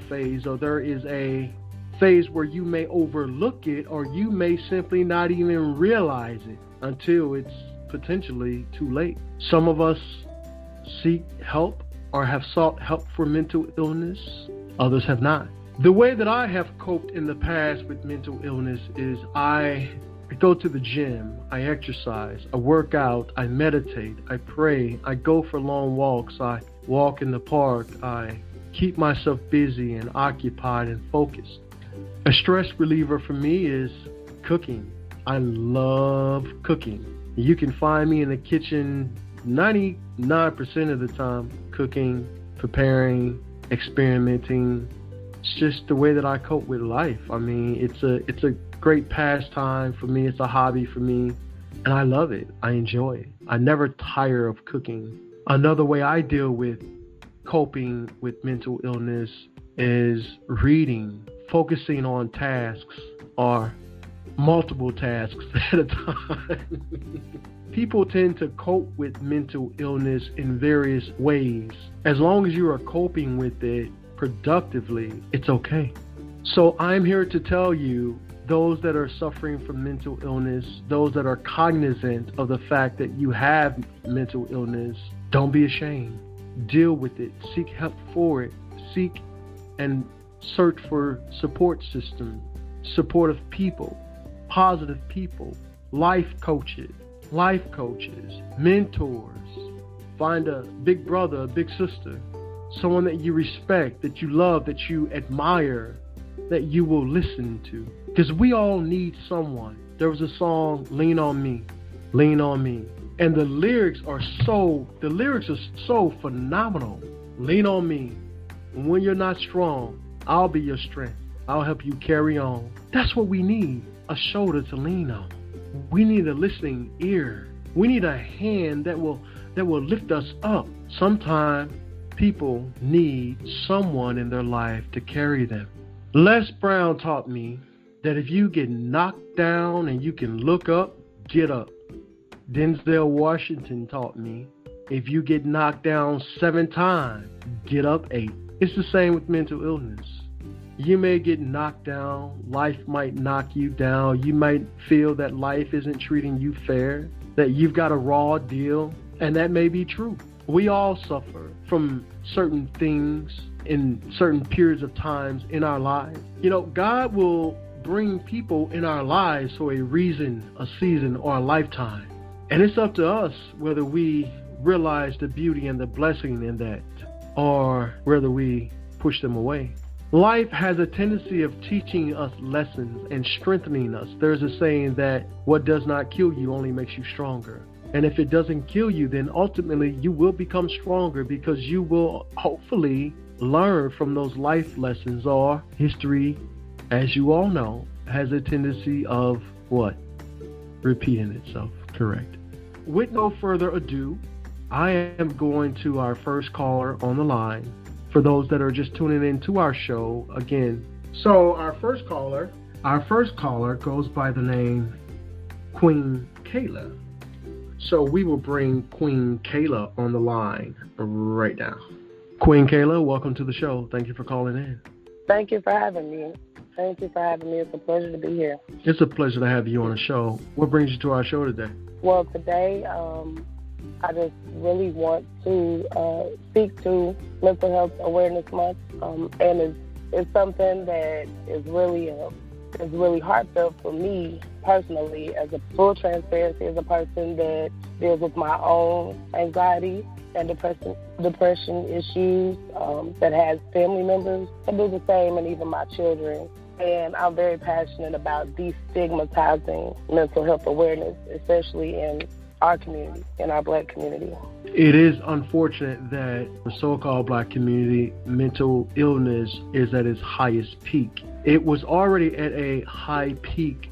phase, or there is a phase where you may overlook it, or you may simply not even realize it until it's potentially too late. Some of us seek help or have sought help for mental illness. Others have not. The way that I have coped in the past with mental illness is I go to the gym, I exercise, I work out, I meditate, I pray, I go for long walks, I walk in the park, I keep myself busy and occupied and focused. A stress reliever for me is cooking. I love cooking. You can find me in the kitchen 99% of the time, cooking, preparing, experimenting. It's just the way that I cope with life. I mean, it's a great pastime for me. It's a hobby for me, and I love it. I enjoy it. I never tire of cooking. Another way I deal with coping with mental illness is reading, focusing on tasks or multiple tasks at a time. People tend to cope with mental illness in various ways. As long as you are coping with it productively, it's okay. So I'm here to tell you, those that are suffering from mental illness, those that are cognizant of the fact that you have mental illness, don't be ashamed. Deal with it. Seek help for it. Seek and search for support system, supportive people, positive people, life coaches, mentors. Find a big brother, a big sister, someone that you respect, that you love, that you admire, that you will listen to. Because we all need someone. There was a song, Lean on Me, Lean on Me. And the lyrics are so phenomenal. Lean on me. When you're not strong, I'll be your strength. I'll help you carry on. That's what we need, a shoulder to lean on. We need a listening ear. We need a hand that will lift us up. Sometimes people need someone in their life to carry them. Les Brown taught me that if you get knocked down and you can look up, get up. Denzel Washington taught me, if you get knocked down 7 times, get up 8. It's the same with mental illness. You may get knocked down. Life might knock you down. You might feel that life isn't treating you fair, that you've got a raw deal, and that may be true. We all suffer from certain things in certain periods of times in our lives. You know, God will bring people in our lives for a reason, a season, or a lifetime. And it's up to us whether we realize the beauty and the blessing in that, or whether we push them away. Life has a tendency of teaching us lessons and strengthening us. There's a saying that what does not kill you only makes you stronger. And if it doesn't kill you, then ultimately you will become stronger, because you will hopefully learn from those life lessons. Or history, as you all know, has a tendency of what? Repeating itself. Correct. With no further ado, I am going to our first caller on the line. For those that are just tuning in to our show again. So our first caller goes by the name Queen Kayla. So we will bring Queen Kayla on the line right now. Queen Kayla, welcome to the show. Thank you for calling in. Thank you for having me. It's a pleasure to be here. It's a pleasure to have you on the show. What brings you to our show today? Well, today I just really want to speak to Mental Health Awareness Month, and it's something that is really heartfelt for me personally. As a full transparency, as a person that deals with my own anxiety and depression issues, that has family members that do the same, and even my children. And I'm very passionate about destigmatizing mental health awareness, especially in our community, in our Black community. It is unfortunate that the so-called Black community mental illness is at its highest peak. It was already at a high peak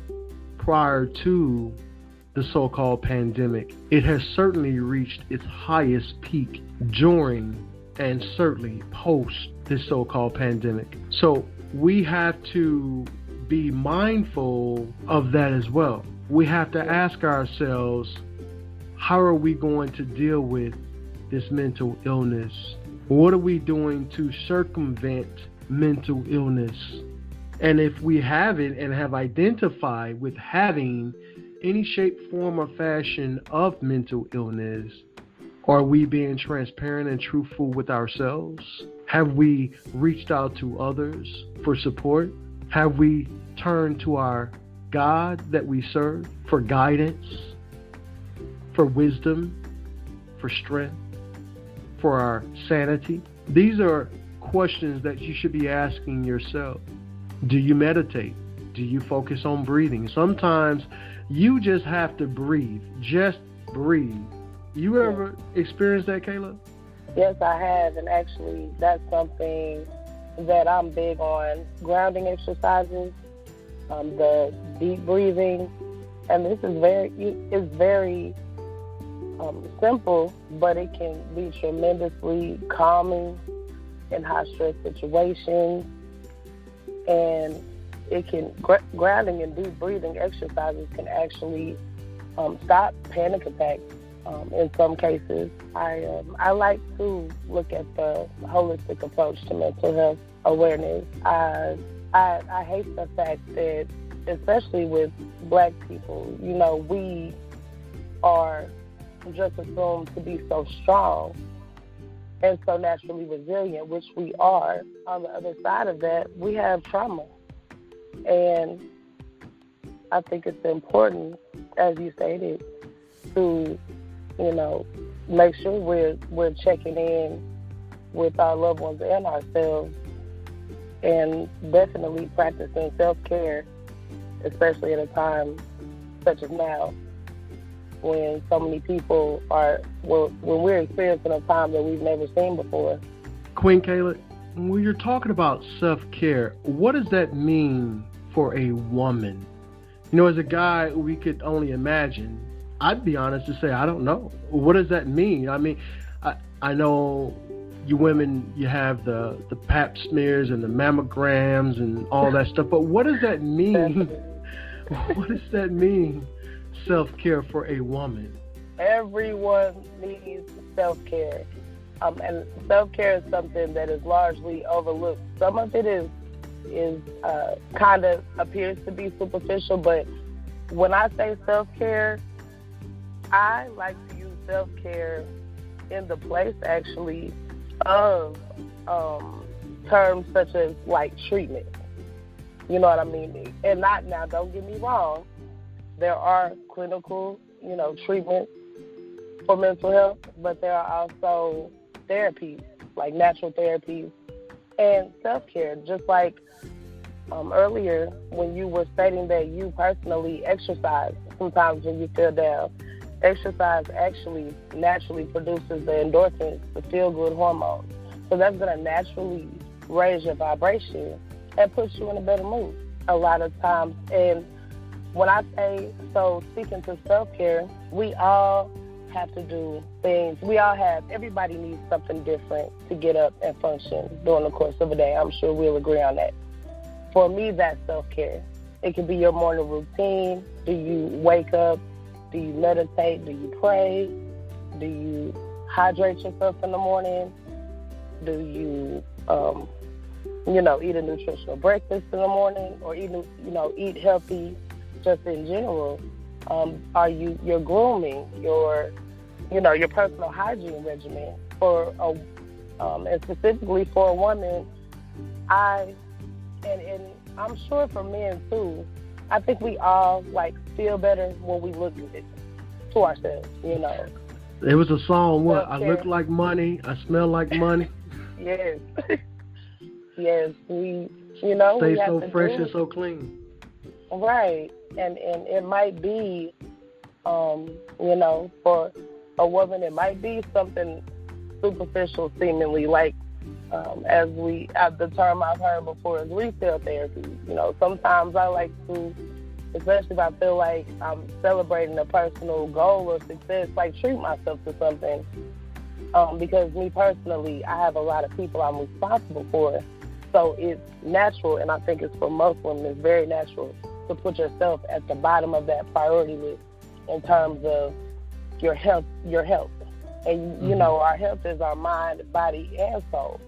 prior to the so-called pandemic. It has certainly reached its highest peak during and certainly post this so-called pandemic. So we have to be mindful of that as well. We have to ask ourselves, how are we going to deal with this mental illness? What are we doing to circumvent mental illness? And if we have it and have identified with having any shape, form, or fashion of mental illness, are we being transparent and truthful with ourselves? Have we reached out to others for support? Have we turned to our God that we serve for guidance, for wisdom, for strength, for our sanity? These are questions that you should be asking yourself. Do you meditate? Do you focus on breathing? Sometimes you just have to breathe. Just breathe. You ever experienced that, Kayla? Yes, I have, and actually that's something that I'm big on. Grounding exercises, the deep breathing, and this is very simple, but it can be tremendously calming in high stress situations, and it can grounding and deep breathing exercises can actually stop panic attacks. In some cases, I like to look at the holistic approach to mental health awareness. I hate the fact that, especially with Black people, we are just assumed to be so strong and so naturally resilient, which we are. On the other side of that, we have trauma. And I think it's important, as you stated, to, make sure we're checking in with our loved ones and ourselves, and definitely practicing self-care, especially at a time such as now, when so many people when we're experiencing a time that we've never seen before. Queen Kayla, when you're talking about self-care, what does that mean for a woman? As a guy, we could only imagine. I'd be honest to say, I don't know. What does that mean? I mean, I know you women, you have the pap smears and the mammograms and all that stuff, but what does that mean? What does that mean, self-care for a woman? Everyone needs self-care. And self-care is something that is largely overlooked. Some of it is kind of appears to be superficial, but when I say self-care, I like to use self-care in the place, actually, of terms such as, like, treatment. You know what I mean? And now, don't get me wrong, there are clinical, treatments for mental health, but there are also therapies, like natural therapies, and self-care. Just like earlier when you were stating that you personally exercise sometimes when you feel down, exercise actually naturally produces the endorphins, the feel-good hormones. So that's going to naturally raise your vibration and put you in a better mood a lot of times. And when I say, speaking to self-care, we all have to do things. Everybody needs something different to get up and function during the course of a day. I'm sure we'll agree on that. For me, that's self-care. It could be your morning routine. Do you wake up? Do you meditate? Do you pray? Do you hydrate yourself in the morning? Do you, eat a nutritional breakfast in the morning, or eat healthy just in general? Are your grooming, your personal hygiene regimen and specifically for a woman? And I'm sure for men too, I think we all feel better when we look at it to ourselves, There was a song, I look like money, I smell like money. Yes. Yes, we stay we have so to fresh and so clean. Right. And it might be for a woman it might be something superficial seemingly, as the term I've heard before is resale therapy. Sometimes I like to, especially if I feel like I'm celebrating a personal goal or success, treat myself to something. Because me personally, I have a lot of people I'm responsible for. So it's natural, and I think it's for most women, it's very natural to put yourself at the bottom of that priority list in terms of your health. And, our health is our mind, body, and soul.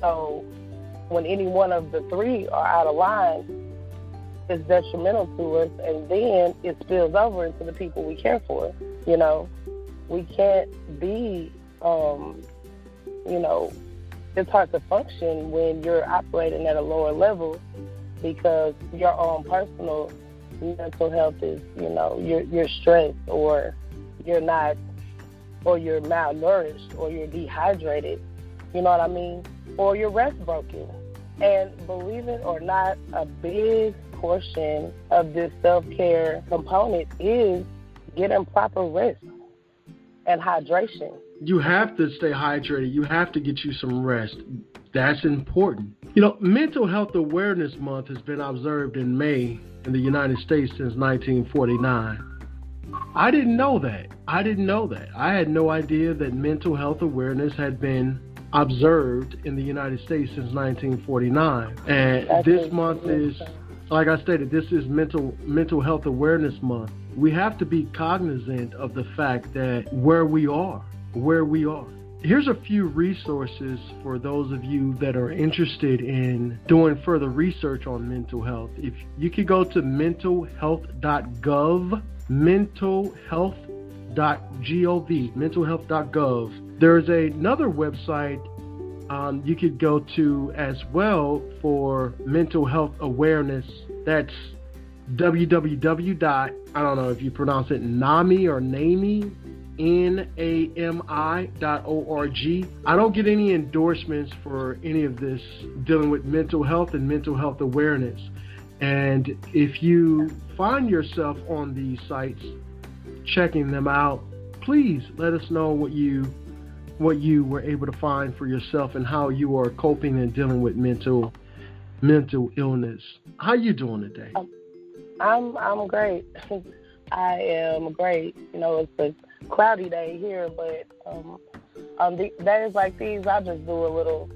So when any one of the three are out of line, it's detrimental to us, and then it spills over into the people we care for. We can't be, it's hard to function when you're operating at a lower level because your own personal mental health is, you're stressed, or you're not, or you're malnourished, or you're dehydrated, you know what I mean? Or your rest broken. And believe it or not, a big portion of this self-care component is getting proper rest and hydration. You have to stay hydrated. You have to get you some rest. That's important. Mental Health Awareness Month has been observed in May in the United States since 1949. I didn't know that. I had no idea that mental health awareness had been observed in the United States since 1949. And this month is, like I stated, this is Mental Health Awareness Month. We have to be cognizant of the fact that where we are. Here's a few resources for those of you that are interested in doing further research on mental health. If you could go to mentalhealth.gov, mentalhealth.gov. There's another website you could go to as well for mental health awareness. That's www. I don't know if you pronounce it NAMI or NAMI, NAMI.org. I don't get any endorsements for any of this dealing with mental health and mental health awareness. And if you find yourself on these sites, checking them out, please let us know what you were able to find for yourself and how you are coping and dealing with mental illness. How you doing today? I'm great. I am great. It's a cloudy day here, but on days like these, I just do a little,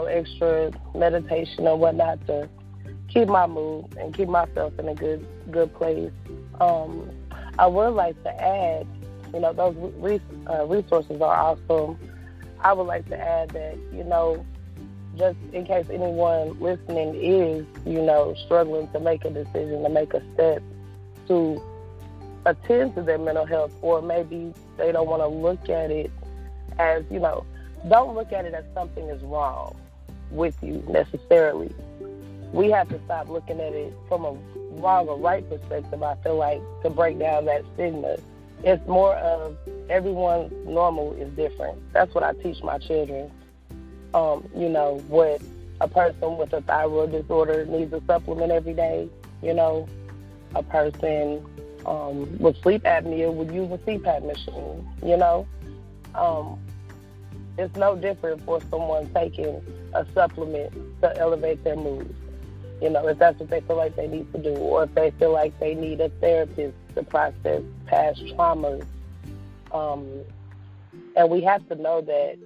extra meditation and whatnot to keep my mood and keep myself in a good place. I would like to add, those resources are awesome. I would like to add that, just in case anyone listening is, struggling to make a decision, to make a step to attend to their mental health, or maybe they don't want to look at it as, don't look at it as something is wrong with you necessarily. We have to stop looking at it from a wrong or right perspective, I feel like, to break down that stigma. It's more of everyone's normal is different. That's what I teach my children. What a person with a thyroid disorder needs a supplement every day. A person with sleep apnea would use a CPAP machine. It's no different for someone taking a supplement to elevate their mood. If that's what they feel like they need to do, or if they feel like they need a therapist to process past traumas. And we have to know that,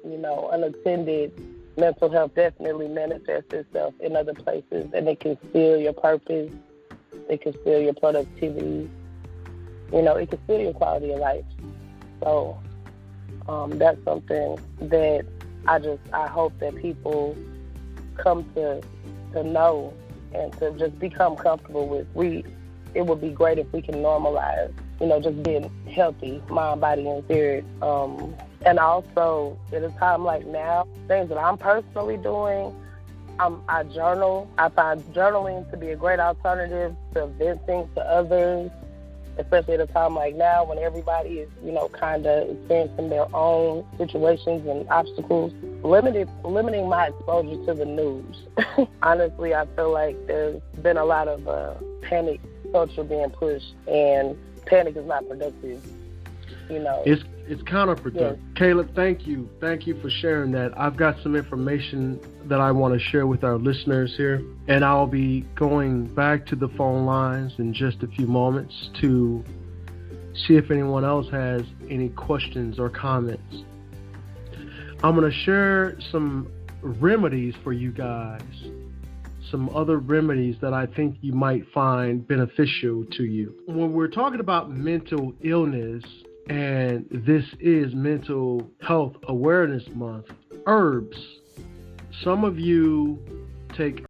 unattended mental health definitely manifests itself in other places, and it can steal your purpose, it can steal your productivity, it can steal your quality of life. So that's something that I hope that people come to know and to just become comfortable with. It would be great if we can normalize, just being healthy, mind, body, and spirit. And also, at a time like now, things that I'm personally doing, I journal. I find journaling to be a great alternative to venting to others, especially at a time like now when everybody is, kind of experiencing their own situations and obstacles. Limiting my exposure to the news. Honestly, I feel like there's been a lot of panic culture being pushed, and panic is not productive. It's counterproductive. Yeah. Caleb, thank you for sharing that. I've got some information that I want to share with our listeners here, and I'll be going back to the phone lines in just a few moments to see if anyone else has any questions or comments. I'm going to share some remedies for you guys, some other remedies that I think you might find beneficial to you. When we're talking about mental illness, and this is Mental Health Awareness Month, herbs, Some of you take